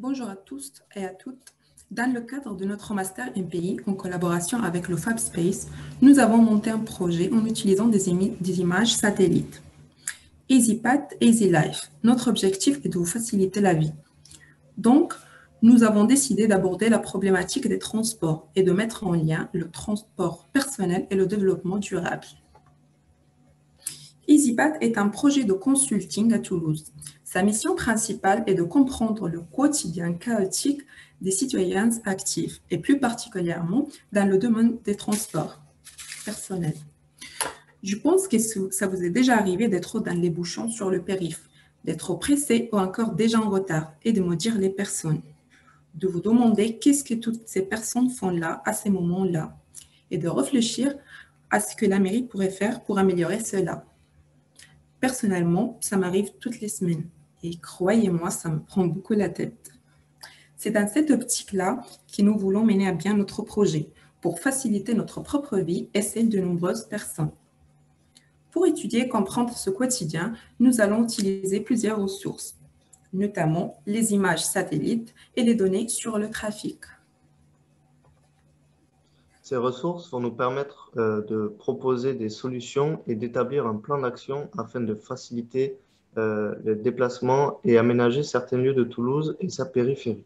Bonjour à tous et à toutes. Dans le cadre de notre Master MPI, en collaboration avec le FabSpace, nous avons monté un projet en utilisant des images satellites. EasyPath, Easy Life. Notre objectif est de vous faciliter la vie. Donc, nous avons décidé d'aborder la problématique des transports et de mettre en lien le transport personnel et le développement durable. EasyPath est un projet de consulting à Toulouse. Sa mission principale est de comprendre le quotidien chaotique des citoyens actifs, et plus particulièrement dans le domaine des transports personnels. Je pense que ça vous est déjà arrivé d'être dans les bouchons sur le périph', d'être pressé ou encore déjà en retard et de maudire les personnes, de vous demander qu'est-ce que toutes ces personnes font là, à ces moments-là, et de réfléchir à ce que la mairie pourrait faire pour améliorer cela. Personnellement, ça m'arrive toutes les semaines et croyez-moi, ça me prend beaucoup la tête. C'est dans cette optique-là que nous voulons mener à bien notre projet pour faciliter notre propre vie et celle de nombreuses personnes. Pour étudier et comprendre ce quotidien, nous allons utiliser plusieurs ressources, notamment les images satellites et les données sur le trafic. Ces ressources vont nous permettre de proposer des solutions et d'établir un plan d'action afin de faciliter le déplacement et aménager certains lieux de Toulouse et sa périphérie.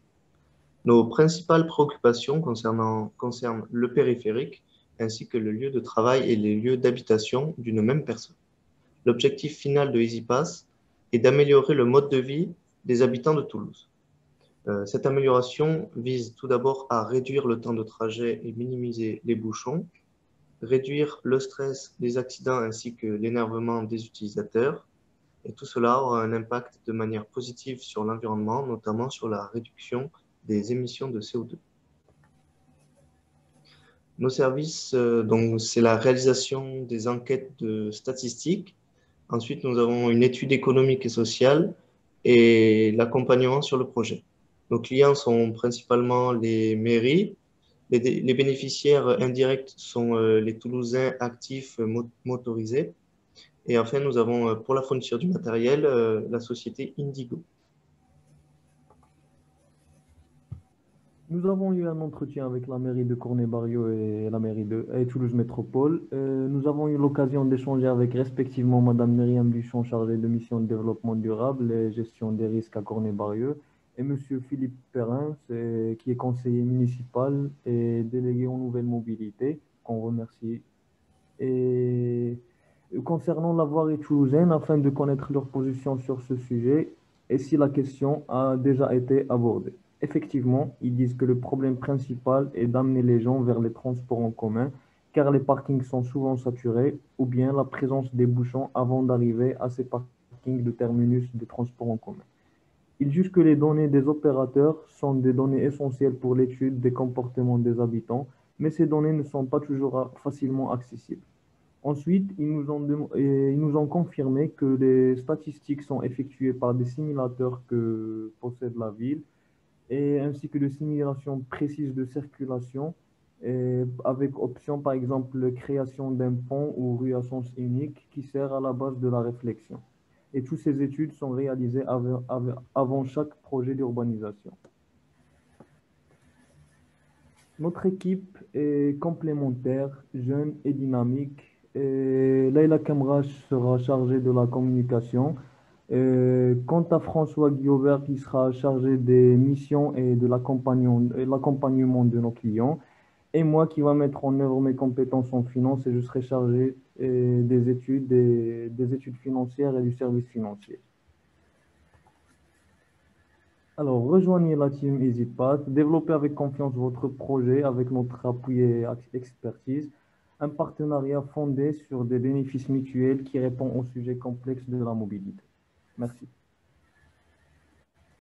Nos principales préoccupations concernent le périphérique ainsi que le lieu de travail et les lieux d'habitation d'une même personne. L'objectif final de EasyPass est d'améliorer le mode de vie des habitants de Toulouse. Cette amélioration vise tout d'abord à réduire le temps de trajet et minimiser les bouchons, réduire le stress des accidents ainsi que l'énervement des utilisateurs. Et tout cela aura un impact de manière positive sur l'environnement, notamment sur la réduction des émissions de CO2. Nos services, donc, c'est la réalisation des enquêtes de statistiques. Ensuite, nous avons une étude économique et sociale et l'accompagnement sur le projet. Nos clients sont principalement les mairies. Les bénéficiaires indirects sont les Toulousains actifs motorisés. Et enfin, nous avons pour la fourniture du matériel la société Indigo. Nous avons eu un entretien avec la mairie de Cornet-Barrieux et la mairie de Toulouse Métropole. Nous avons eu l'occasion d'échanger avec respectivement Madame Myriam Buchon, chargée de mission de développement durable et gestion des risques à Cornet-Barrieux, et Monsieur Philippe Perrin, qui est conseiller municipal et délégué aux nouvelles mobilités, qu'on remercie. Et concernant la voirie toulousaine, afin de connaître leur position sur ce sujet et si la question a déjà été abordée. Effectivement, ils disent que le problème principal est d'amener les gens vers les transports en commun, car les parkings sont souvent saturés, ou bien la présence des bouchons avant d'arriver à ces parkings de terminus de transports en commun. Ils jugent que les données des opérateurs sont des données essentielles pour l'étude des comportements des habitants, mais ces données ne sont pas toujours facilement accessibles. Ensuite, ils nous ont confirmé que les statistiques sont effectuées par des simulateurs que possède la ville, et ainsi que de simulations précises de circulation, et avec option par exemple création d'un pont ou rue à sens unique qui sert à la base de la réflexion. Et toutes ces études sont réalisées avant chaque projet d'urbanisation. Notre équipe est complémentaire, jeune et dynamique. Et Leïla Kamrach sera chargée de la communication. Quant à François Guillaubert, qui sera chargé des missions et de l'accompagnement de nos clients. Et moi qui va mettre en œuvre mes compétences en finance, et je serai chargé des études financières et du service financier. Alors, rejoignez la team EasyPath, développez avec confiance votre projet avec notre appui et expertise, un partenariat fondé sur des bénéfices mutuels qui répond aux sujets complexes de la mobilité. Merci.